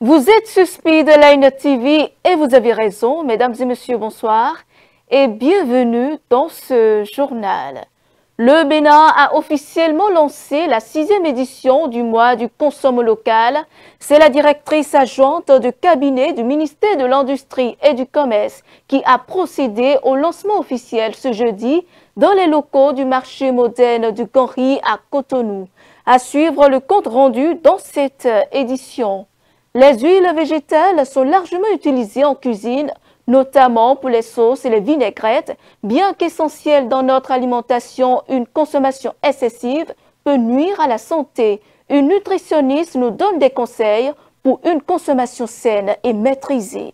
Vous êtes suspects de Line TV et vous avez raison, mesdames et messieurs, bonsoir et bienvenue dans ce journal. Le Bénin a officiellement lancé la 6e édition du mois du consomme local. C'est la directrice adjointe de cabinet du ministère de l'Industrie et du Commerce qui a procédé au lancement officiel ce jeudi dans les locaux du marché moderne du Ganri à Cotonou. À suivre le compte rendu dans cette édition. Les huiles végétales sont largement utilisées en cuisine, notamment pour les sauces et les vinaigrettes. Bien qu'essentielles dans notre alimentation, une consommation excessive peut nuire à la santé. Une nutritionniste nous donne des conseils pour une consommation saine et maîtrisée.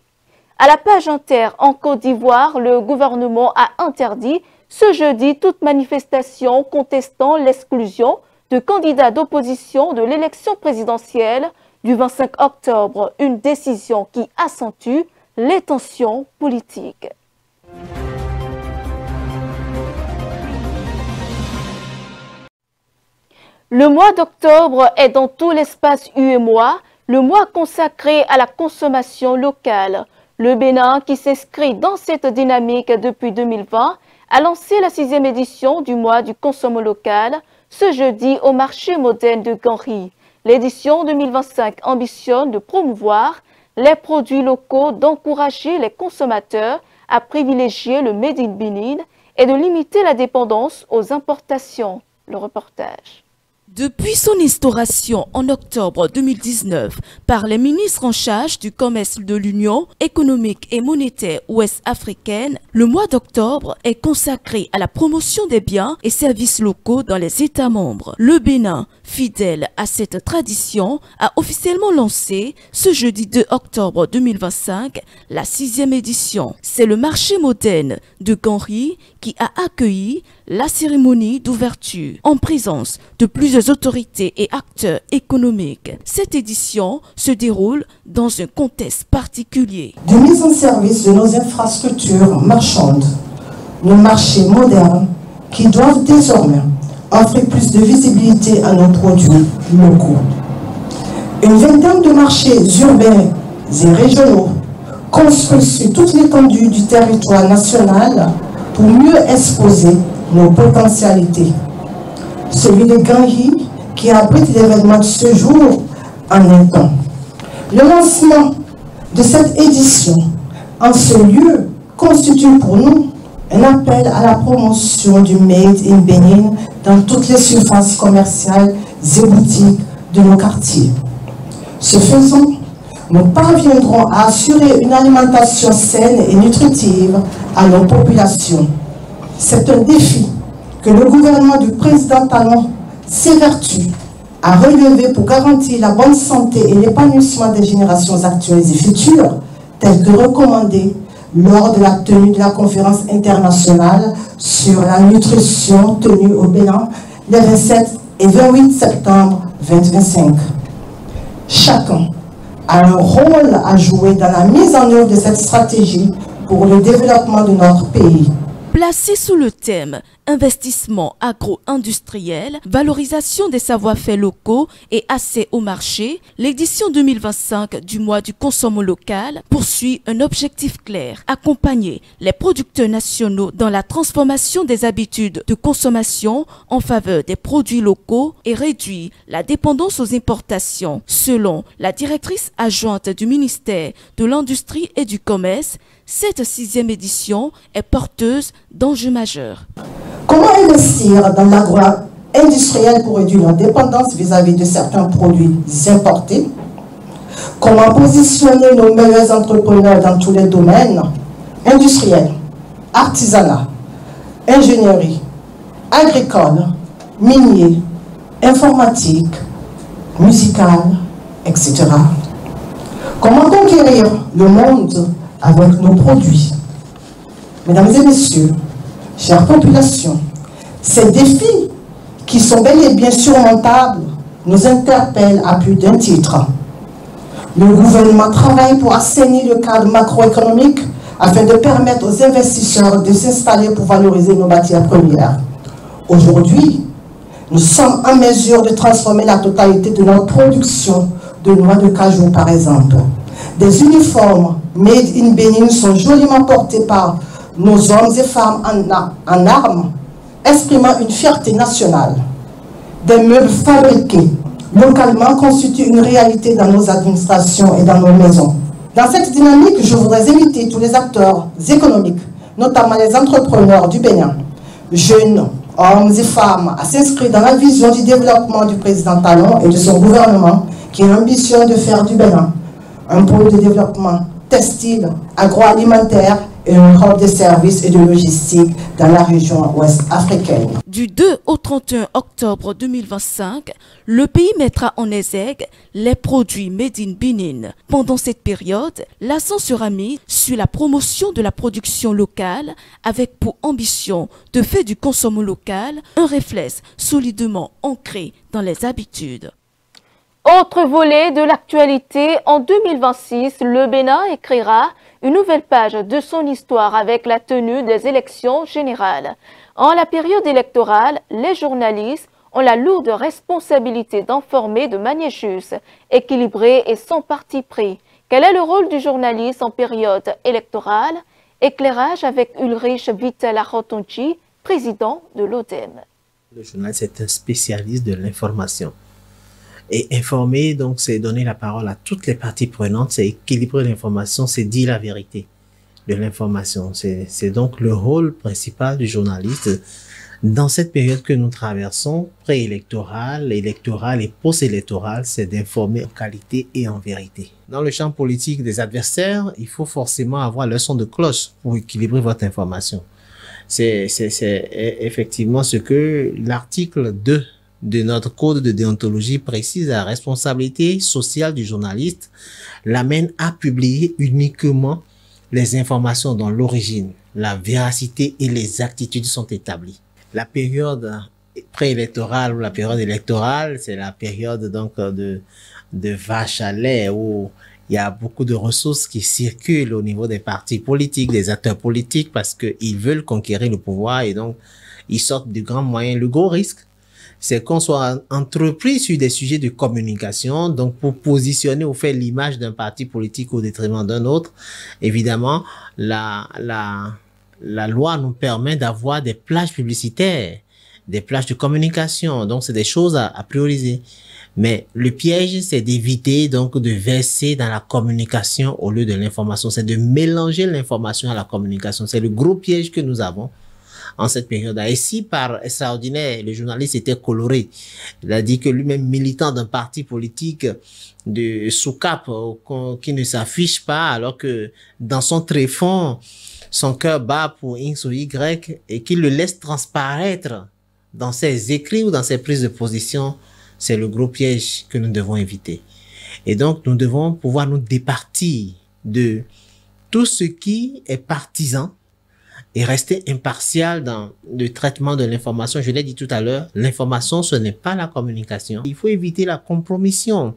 À la page Inter, en Côte d'Ivoire, le gouvernement a interdit ce jeudi toute manifestation contestant l'exclusion de candidats d'opposition de l'élection présidentielle du 25 octobre, une décision qui accentue les tensions politiques. Le mois d'octobre est dans tout l'espace UEMOA, le mois consacré à la consommation locale. Le Bénin, qui s'inscrit dans cette dynamique depuis 2020, a lancé la 6e édition du mois du consomme local ce jeudi au marché moderne de Ganri. L'édition 2025 ambitionne de promouvoir les produits locaux, d'encourager les consommateurs à privilégier le Made in Benin et de limiter la dépendance aux importations. Le reportage. Depuis son instauration en octobre 2019 par les ministres en charge du commerce de l'Union économique et monétaire ouest-africaine, le mois d'octobre est consacré à la promotion des biens et services locaux dans les États membres. Le Bénin, fidèle à cette tradition, a officiellement lancé ce jeudi 2 octobre 2025 la 6e édition. C'est le marché moderne de Ganri qui a accueilli la cérémonie d'ouverture en présence de plusieurs autorités et acteurs économiques. Cette édition se déroule dans un contexte particulier. De mise en service de nos infrastructures marchandes, nos marchés modernes qui doivent désormais offrir plus de visibilité à nos produits locaux. Une vingtaine de marchés urbains et régionaux construits sur toute l'étendue du territoire national pour mieux exposer nos potentialités. Celui de Ganri qui abrite l'événement de ce jour en un temps. Le lancement de cette édition en ce lieu constitue pour nous un appel à la promotion du Made in Benin dans toutes les surfaces commerciales et boutiques de nos quartiers. Ce faisant, nous parviendrons à assurer une alimentation saine et nutritive à nos populations. C'est un défi que le gouvernement du président Talon s'évertue à relever pour garantir la bonne santé et l'épanouissement des générations actuelles et futures, tel que recommandé lors de la tenue de la conférence internationale sur la nutrition tenue au Bénin les 27 et 28 septembre 2025. Chacun a un rôle à jouer dans la mise en œuvre de cette stratégie pour le développement de notre pays. Placé sous le thème investissement agro-industriel, valorisation des savoir-faire locaux et accès au marché, l'édition 2025 du mois du consomme local poursuit un objectif clair: accompagner les producteurs nationaux dans la transformation des habitudes de consommation en faveur des produits locaux et réduire la dépendance aux importations. Selon la directrice adjointe du ministère de l'Industrie et du Commerce, cette 6e édition est porteuse d'enjeux majeurs. Comment investir dans l'agro-industriel pour réduire la dépendance vis-à-vis de certains produits importés? Comment positionner nos meilleurs entrepreneurs dans tous les domaines industriels, artisanat, ingénierie, agricole, minier, informatique, musical, etc. Comment conquérir le monde avec nos produits? Mesdames et messieurs, chère population, ces défis, qui sont bel et bien surmontables, nous interpellent à plus d'un titre. Le gouvernement travaille pour assainir le cadre macroéconomique afin de permettre aux investisseurs de s'installer pour valoriser nos matières premières. Aujourd'hui, nous sommes en mesure de transformer la totalité de notre production de de noix de cajou par exemple. Des uniformes made in Bénin sont joliment portés par nos hommes et femmes en armes, exprimant une fierté nationale. Des meubles fabriqués localement constituent une réalité dans nos administrations et dans nos maisons. Dans cette dynamique, je voudrais inviter tous les acteurs économiques, notamment les entrepreneurs du Bénin, jeunes, hommes et femmes, à s'inscrire dans la vision du développement du président Talon et de son gouvernement qui est ambitieux de faire du Bénin un pôle de développement textile, agroalimentaire et un hub de services et de logistique dans la région ouest africaine. Du 2 au 31 octobre 2025, le pays mettra en exergue les produits made in Benin. Pendant cette période, l'accent sera mis sur la promotion de la production locale avec pour ambition de faire du consommation local un réflexe solidement ancré dans les habitudes. Autre volet de l'actualité, en 2026, le Bénin écrira une nouvelle page de son histoire avec la tenue des élections générales. En la période électorale, les journalistes ont la lourde responsabilité d'informer de manière juste, équilibrée et sans parti pris. Quel est le rôle du journaliste en période électorale? Éclairage avec Ulrich Vittel-Arrotonchi, président de l'ODEM. Le journaliste est un spécialiste de l'information. Et informer, donc, c'est donner la parole à toutes les parties prenantes, c'est équilibrer l'information, c'est dire la vérité de l'information. C'est donc le rôle principal du journaliste dans cette période que nous traversons, préélectorale, électorale et post-électorale, c'est d'informer en qualité et en vérité. Dans le champ politique des adversaires, il faut forcément avoir le son de cloche pour équilibrer votre information. C'est effectivement ce que l'article 2 de notre code de déontologie précise. La responsabilité sociale du journaliste l'amène à publier uniquement les informations dont l'origine, la véracité et les attitudes sont établies. La période préélectorale ou la période électorale, c'est la période donc de vache à lait où il y a beaucoup de ressources qui circulent au niveau des partis politiques, des acteurs politiques parce qu'ils veulent conquérir le pouvoir et donc ils sortent du grand moyen. Le gros risque, c'est qu'on soit entrepris sur des sujets de communication, donc pour positionner ou faire l'image d'un parti politique au détriment d'un autre. Évidemment, la loi nous permet d'avoir des plages publicitaires, des plages de communication, donc c'est des choses à prioriser. Mais le piège, c'est d'éviter donc de verser dans la communication au lieu de l'information, c'est de mélanger l'information à la communication. C'est le gros piège que nous avons en cette période. Et si par extraordinaire, le journaliste était coloré, il a dit que lui-même militant d'un parti politique de sous-cap qui ne s'affiche pas, alors que dans son tréfonds, son cœur bat pour X ou Y et qu'il le laisse transparaître dans ses écrits ou dans ses prises de position, c'est le gros piège que nous devons éviter. Et donc, nous devons pouvoir nous départir de tout ce qui est partisan et rester impartial dans le traitement de l'information. Je l'ai dit tout à l'heure, l'information, ce n'est pas la communication. Il faut éviter la compromission.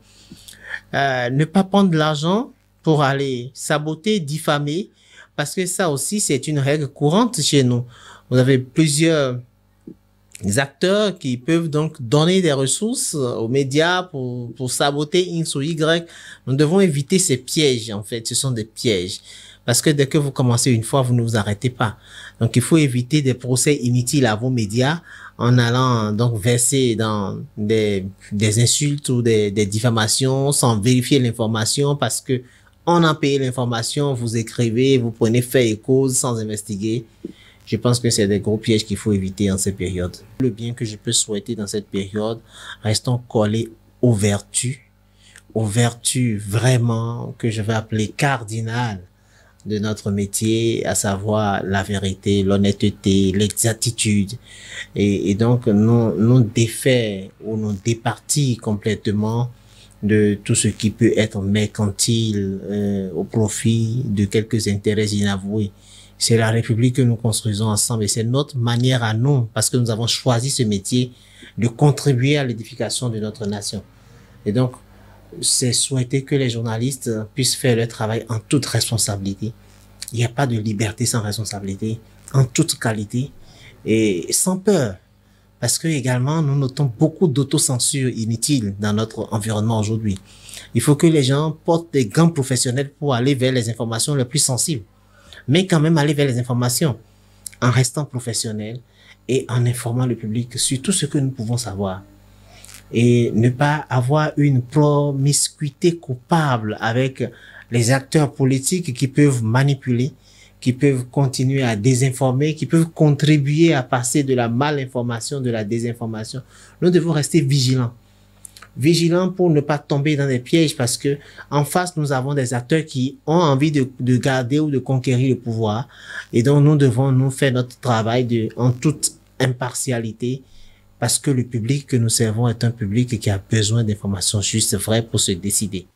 Ne pas prendre de l'argent pour aller saboter, diffamer, parce que ça aussi, c'est une règle courante chez nous. Vous avez plusieurs acteurs qui peuvent donc donner des ressources aux médias pour saboter X ou Y. Nous devons éviter ces pièges, en fait. Ce sont des pièges. Parce que dès que vous commencez une fois, vous ne vous arrêtez pas. Donc, il faut éviter des procès inutiles à vos médias en allant donc verser dans des insultes ou des diffamations sans vérifier l'information parce que on a payé l'information, vous écrivez, vous prenez fait et cause sans investiguer. Je pense que c'est des gros pièges qu'il faut éviter en cette période. Le bien que je peux souhaiter dans cette période, restons collés aux vertus vraiment que je vais appeler cardinales de notre métier, à savoir la vérité, l'honnêteté, l'exactitude, et donc nous défaire ou nous départir complètement de tout ce qui peut être mercantile au profit de quelques intérêts inavoués. C'est la République que nous construisons ensemble et c'est notre manière à nous, parce que nous avons choisi ce métier, de contribuer à l'édification de notre nation. Et donc, c'est souhaiter que les journalistes puissent faire leur travail en toute responsabilité. Il n'y a pas de liberté sans responsabilité, en toute qualité et sans peur. parce que également, nous notons beaucoup d'autocensure inutile dans notre environnement aujourd'hui. Il faut que les gens portent des gants professionnels pour aller vers les informations les plus sensibles, mais quand même aller vers les informations en restant professionnels et en informant le public sur tout ce que nous pouvons savoir. Et ne pas avoir une promiscuité coupable avec les acteurs politiques qui peuvent manipuler, qui peuvent continuer à désinformer, qui peuvent contribuer à passer de la malinformation, de la désinformation. Nous devons rester vigilants. Vigilants pour ne pas tomber dans des pièges, parce que en face, nous avons des acteurs qui ont envie de garder ou de conquérir le pouvoir. Et donc, nous devons nous faire notre travail en toute impartialité, parce que le public que nous servons est un public qui a besoin d'informations justes, vraies pour se décider.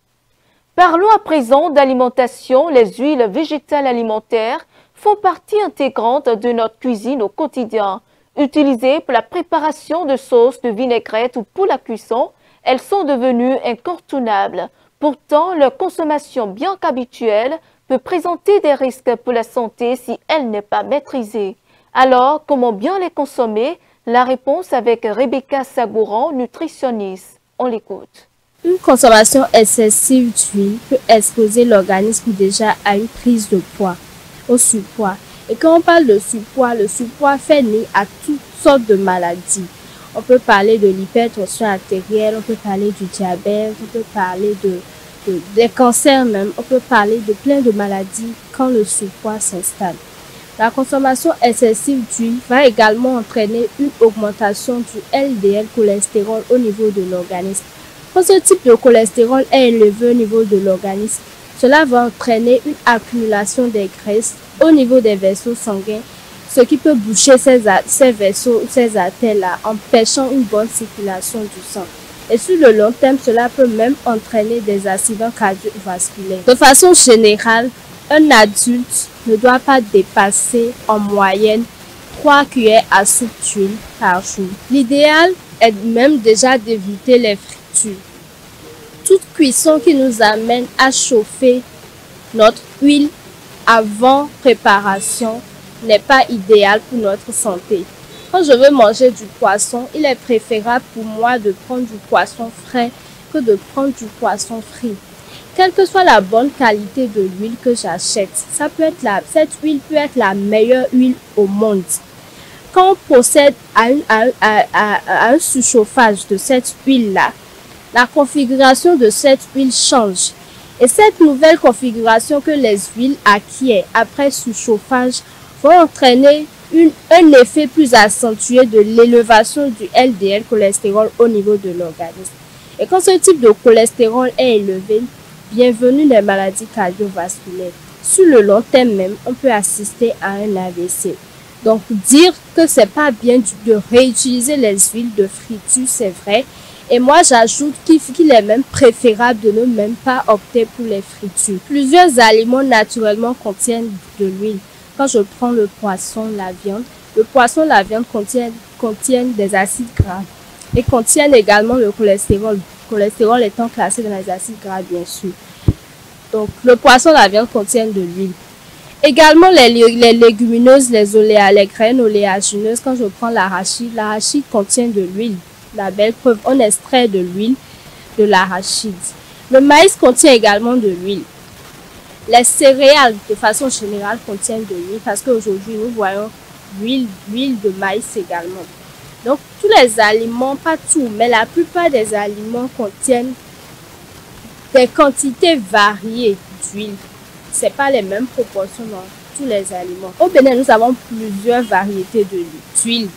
Parlons à présent d'alimentation. Les huiles végétales alimentaires font partie intégrante de notre cuisine au quotidien. Utilisées pour la préparation de sauces, de vinaigrettes ou pour la cuisson, elles sont devenues incontournables. Pourtant, leur consommation, bien qu'habituelle, peut présenter des risques pour la santé si elle n'est pas maîtrisée. Alors, comment bien les consommer? La réponse avec Rebecca Sagouran, nutritionniste. On l'écoute. Une consommation excessive d'huile peut exposer l'organisme déjà à une prise de poids, au surpoids. Et quand on parle de surpoids, le surpoids fait naître à toutes sortes de maladies. On peut parler de l'hypertension artérielle, on peut parler du diabète, on peut parler des cancers même, on peut parler de plein de maladies quand le surpoids s'installe. La consommation excessive d'huile va également entraîner une augmentation du LDL cholestérol au niveau de l'organisme. Quand ce type de cholestérol est élevé au niveau de l'organisme, cela va entraîner une accumulation des graisses au niveau des vaisseaux sanguins, ce qui peut boucher ces vaisseaux, ces artères-là, empêchant une bonne circulation du sang. Et sur le long terme, cela peut même entraîner des accidents cardiovasculaires. De façon générale, un adulte ne doit pas dépasser en moyenne 3 cuillères à soupe d'huile par jour. L'idéal est même déjà d'éviter les fritures. Toute cuisson qui nous amène à chauffer notre huile avant préparation n'est pas idéal pour notre santé. Quand je veux manger du poisson, il est préférable pour moi de prendre du poisson frais que de prendre du poisson frit. Quelle que soit la bonne qualité de l'huile que j'achète, cette huile peut être la meilleure huile au monde. Quand on procède à un surchauffage de cette huile-là, la configuration de cette huile change. Et cette nouvelle configuration que les huiles acquièrent après surchauffage vont entraîner un effet plus accentué de l'élévation du LDL cholestérol au niveau de l'organisme. Et quand ce type de cholestérol est élevé, bienvenue les maladies cardiovasculaires. Sur le long terme même, on peut assister à un AVC. Donc dire que c'est pas bien de réutiliser les huiles de friture, c'est vrai. Et moi, j'ajoute qu'il est même préférable de ne même pas opter pour les fritures. Plusieurs aliments naturellement contiennent de l'huile. Quand je prends le poisson, la viande contiennent des acides gras et contiennent également le cholestérol. Le cholestérol étant classé dans les acides gras, bien sûr. Donc, le poisson, la viande contiennent de l'huile. Également, les légumineuses, les graines oléagineuses, quand je prends l'arachide contient de l'huile. La belle preuve, on extrait de l'huile de l'arachide. Le maïs contient également de l'huile. Les céréales, de façon générale, contiennent de l'huile parce qu'aujourd'hui, nous voyons l'huile de maïs également. Donc, tous les aliments, pas tout, mais la plupart des aliments contiennent des quantités variées d'huile. Ce n'est pas les mêmes proportions dans tous les aliments. Au Bénin, nous avons plusieurs variétés d'huile.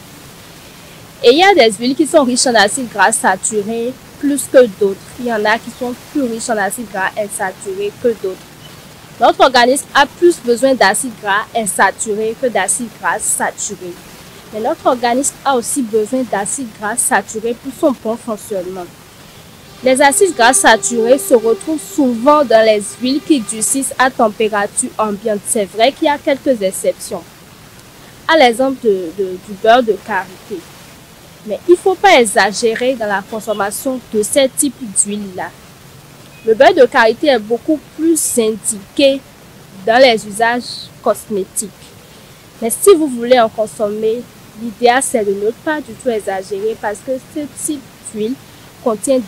Et il y a des huiles qui sont riches en acides gras saturés plus que d'autres. Il y en a qui sont plus riches en acides gras insaturés que d'autres. Notre organisme a plus besoin d'acides gras insaturés que d'acides gras saturés. Mais notre organisme a aussi besoin d'acides gras saturés pour son bon fonctionnement. Les acides gras saturés se retrouvent souvent dans les huiles qui durcissent à température ambiante. C'est vrai qu'il y a quelques exceptions. À l'exemple du beurre de karité. Mais il ne faut pas exagérer dans la consommation de ce type d'huile-là. Le beurre de karité est beaucoup plus indiqué dans les usages cosmétiques. Mais si vous voulez en consommer l'idéal c'est de ne pas du tout exagérer parce que ce type d'huile contient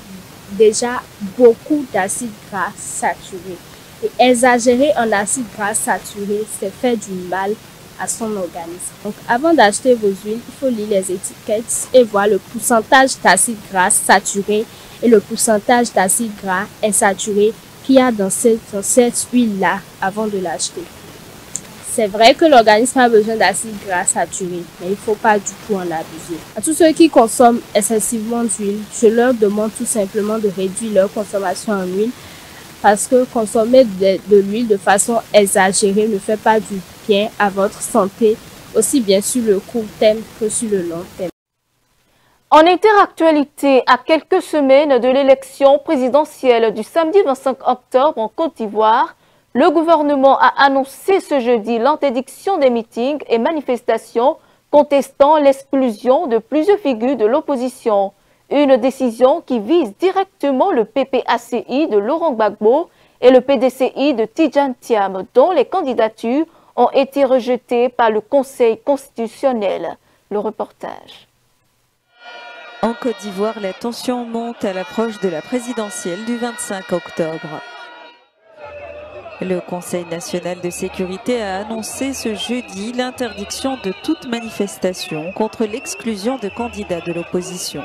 déjà beaucoup d'acides gras saturés. Et exagérer en acides gras saturés, c'est faire du mal à son organisme. Donc avant d'acheter vos huiles, il faut lire les étiquettes et voir le pourcentage d'acides gras saturés et le pourcentage d'acides gras insaturés qu'il y a dans cette huile-là avant de l'acheter. C'est vrai que l'organisme a besoin d'acides gras saturés, mais il ne faut pas du tout en abuser. À tous ceux qui consomment excessivement d'huile, je leur demande tout simplement de réduire leur consommation en huile parce que consommer de l'huile de façon exagérée ne fait pas du bien à votre santé, aussi bien sur le court terme que sur le long terme. En interactualité, à quelques semaines de l'élection présidentielle du samedi 25 octobre en Côte d'Ivoire, le gouvernement a annoncé ce jeudi l'interdiction des meetings et manifestations contestant l'exclusion de plusieurs figures de l'opposition. Une décision qui vise directement le PPACI de Laurent Gbagbo et le PDCI de Tidjane Thiam, dont les candidatures ont été rejetées par le Conseil constitutionnel. Le reportage. En Côte d'Ivoire, la tension monte à l'approche de la présidentielle du 25 octobre. Le Conseil national de sécurité a annoncé ce jeudi l'interdiction de toute manifestation contre l'exclusion de candidats de l'opposition.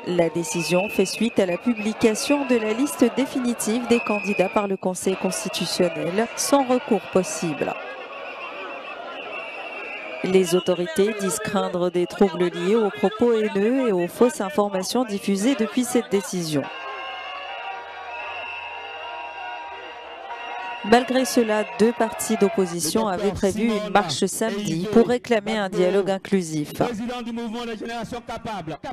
La décision fait suite à la publication de la liste définitive des candidats par le Conseil constitutionnel sans recours possible. Les autorités disent craindre des troubles liés aux propos haineux et aux fausses informations diffusées depuis cette décision. Malgré cela, deux partis d'opposition avaient prévu une marche samedi pour réclamer un dialogue inclusif.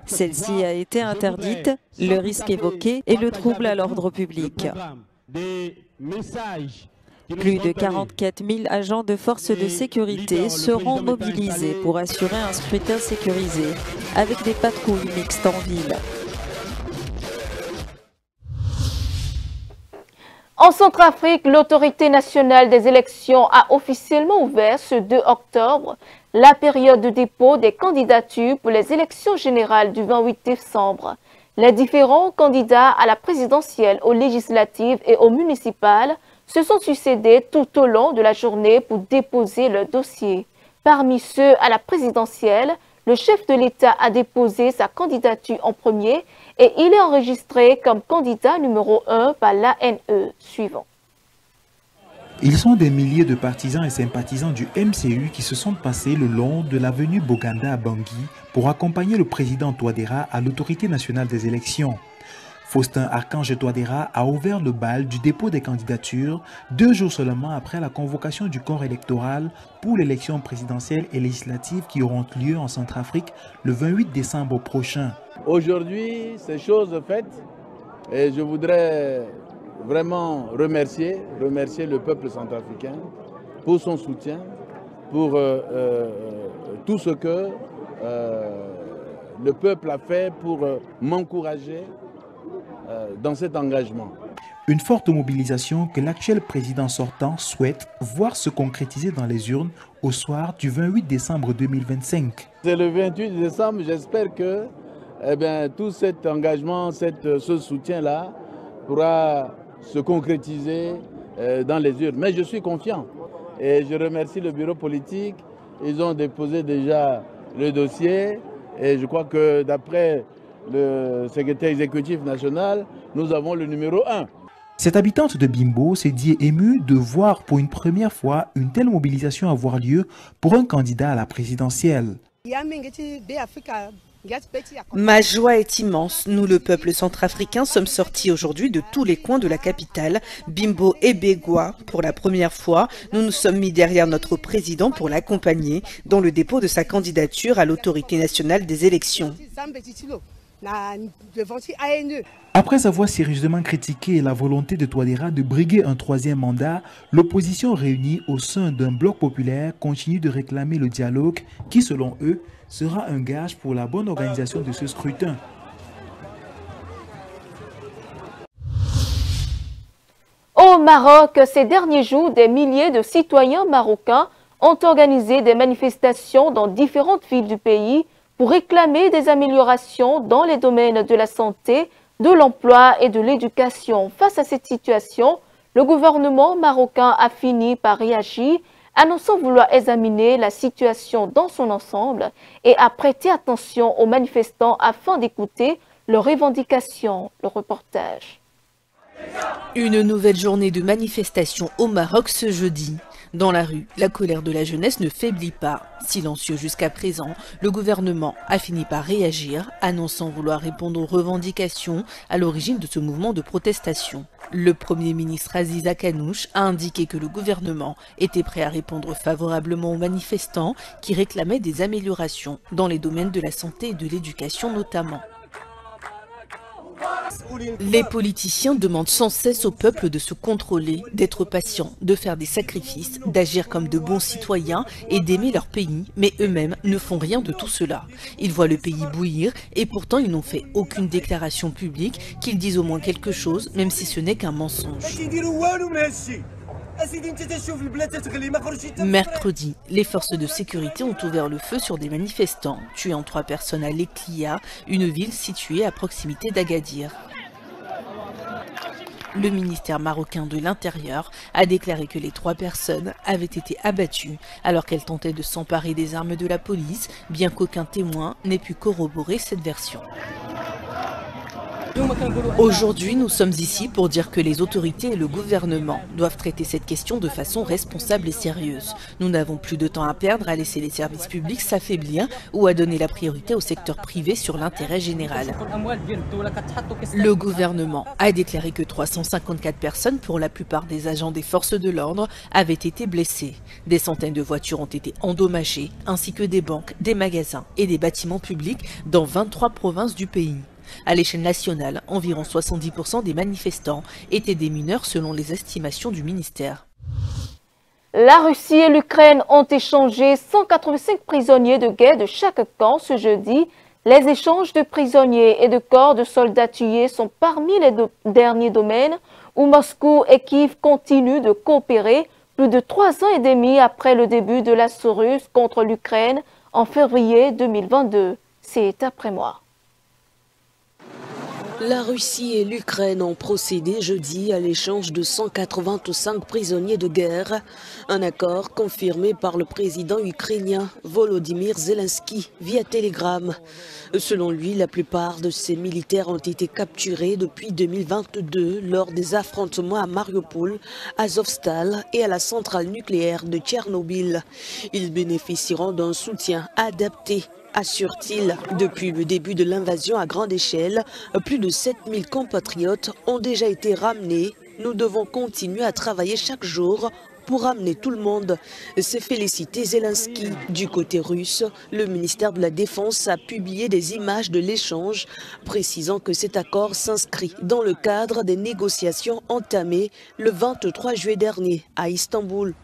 Celle-ci a été interdite. Le risque évoqué est le trouble à l'ordre public. Plus de 44 000 agents de forces de sécurité seront mobilisés pour assurer un scrutin sécurisé avec des patrouilles mixtes en ville. En Centrafrique, l'autorité nationale des élections a officiellement ouvert ce 2 octobre la période de dépôt des candidatures pour les élections générales du 28 décembre. Les différents candidats à la présidentielle, aux législatives et aux municipales se sont succédés tout au long de la journée pour déposer leur dossier. Parmi ceux à la présidentielle, le chef de l'État a déposé sa candidature en premier et il est enregistré comme candidat numéro 1 par l'ANE. Suivant. Ils sont des milliers de partisans et sympathisants du MCU qui se sont passés le long de l'avenue Boganda à Bangui pour accompagner le président Touadéra à l'autorité nationale des élections. Faustin Archange Touadéra a ouvert le bal du dépôt des candidatures 2 jours seulement après la convocation du corps électoral pour l'élection présidentielle et législative qui auront lieu en Centrafrique le 28 décembre prochain. Aujourd'hui, c'est chose faite et je voudrais vraiment remercier le peuple centrafricain pour son soutien, pour tout ce que le peuple a fait pour m'encourager dans cet engagement. Une forte mobilisation que l'actuel président sortant souhaite voir se concrétiser dans les urnes au soir du 28 décembre 2025. C'est le 28 décembre, j'espère que tout cet engagement, ce soutien-là pourra se concrétiser dans les urnes. Mais je suis confiant et je remercie le bureau politique. Ils ont déposé déjà le dossier et je crois que d'après le secrétaire exécutif national, nous avons le numéro 1. Cette habitante de Bimbo s'est dit émue de voir pour une première fois une telle mobilisation avoir lieu pour un candidat à la présidentielle. Ma joie est immense. Nous, le peuple centrafricain, sommes sortis aujourd'hui de tous les coins de la capitale, Bimbo et Bégoua. Pour la première fois, nous nous sommes mis derrière notre président pour l'accompagner dans le dépôt de sa candidature à l'autorité nationale des élections. Après avoir sérieusement critiqué la volonté de Touadéra de briguer un 3e mandat, l'opposition réunie au sein d'un bloc populaire continue de réclamer le dialogue qui, selon eux, sera un gage pour la bonne organisation de ce scrutin. Au Maroc, ces derniers jours, des milliers de citoyens marocains ont organisé des manifestations dans différentes villes du pays pour réclamer des améliorations dans les domaines de la santé, de l'emploi et de l'éducation. Face à cette situation, le gouvernement marocain a fini par réagir, annonçant vouloir examiner la situation dans son ensemble et a prêté attention aux manifestants afin d'écouter leurs revendications. Le reportage. Une nouvelle journée de manifestation au Maroc ce jeudi. Dans la rue, la colère de la jeunesse ne faiblit pas. Silencieux jusqu'à présent, le gouvernement a fini par réagir, annonçant vouloir répondre aux revendications à l'origine de ce mouvement de protestation. Le Premier ministre Aziz Akanouch a indiqué que le gouvernement était prêt à répondre favorablement aux manifestants qui réclamaient des améliorations dans les domaines de la santé et de l'éducation notamment. Les politiciens demandent sans cesse au peuple de se contrôler, d'être patient, de faire des sacrifices, d'agir comme de bons citoyens et d'aimer leur pays, mais eux-mêmes ne font rien de tout cela. Ils voient le pays bouillir et pourtant ils n'ont fait aucune déclaration publique, qu'ils disent au moins quelque chose, même si ce n'est qu'un mensonge. Mercredi, les forces de sécurité ont ouvert le feu sur des manifestants, tuant 3 personnes à Leklia, une ville située à proximité d'Agadir. Le ministère marocain de l'Intérieur a déclaré que les 3 personnes avaient été abattues alors qu'elles tentaient de s'emparer des armes de la police, bien qu'aucun témoin n'ait pu corroborer cette version. Aujourd'hui, nous sommes ici pour dire que les autorités et le gouvernement doivent traiter cette question de façon responsable et sérieuse. Nous n'avons plus de temps à perdre à laisser les services publics s'affaiblir ou à donner la priorité au secteur privé sur l'intérêt général. Le gouvernement a déclaré que 354 personnes, pour la plupart des agents des forces de l'ordre, avaient été blessées. Des centaines de voitures ont été endommagées, ainsi que des banques, des magasins et des bâtiments publics dans 23 provinces du pays. À l'échelle nationale, environ 70% des manifestants étaient des mineurs selon les estimations du ministère. La Russie et l'Ukraine ont échangé 185 prisonniers de guerre de chaque camp ce jeudi. Les échanges de prisonniers et de corps de soldats tués sont parmi les derniers domaines où Moscou et Kiev continuent de coopérer plus de 3 ans et demi après le début de l'assaut russe contre l'Ukraine en février 2022. C'est après moi. La Russie et l'Ukraine ont procédé jeudi à l'échange de 185 prisonniers de guerre, un accord confirmé par le président ukrainien Volodymyr Zelensky via télégramme. Selon lui, la plupart de ces militaires ont été capturés depuis 2022 lors des affrontements à Mariupol, Azovstal et à la centrale nucléaire de Tchernobyl. Ils bénéficieront d'un soutien adapté, assure-t-il. Depuis le début de l'invasion à grande échelle, plus de 7000 compatriotes ont déjà été ramenés. Nous devons continuer à travailler chaque jour pour ramener tout le monde, s'est félicité Zelensky. Du côté russe, le ministère de la Défense a publié des images de l'échange, précisant que cet accord s'inscrit dans le cadre des négociations entamées le 23 juillet dernier à Istanbul.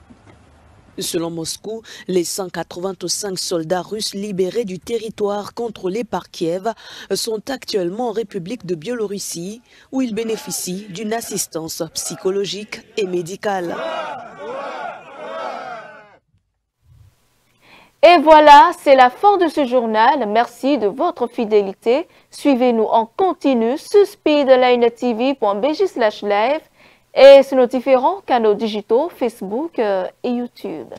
Selon Moscou, les 185 soldats russes libérés du territoire contrôlé par Kiev sont actuellement en République de Biélorussie, où ils bénéficient d'une assistance psychologique et médicale. Et voilà, c'est la fin de ce journal. Merci de votre fidélité. Suivez-nous en continu sur speedlinetv.bj/live et sur nos différents canaux digitaux Facebook et YouTube.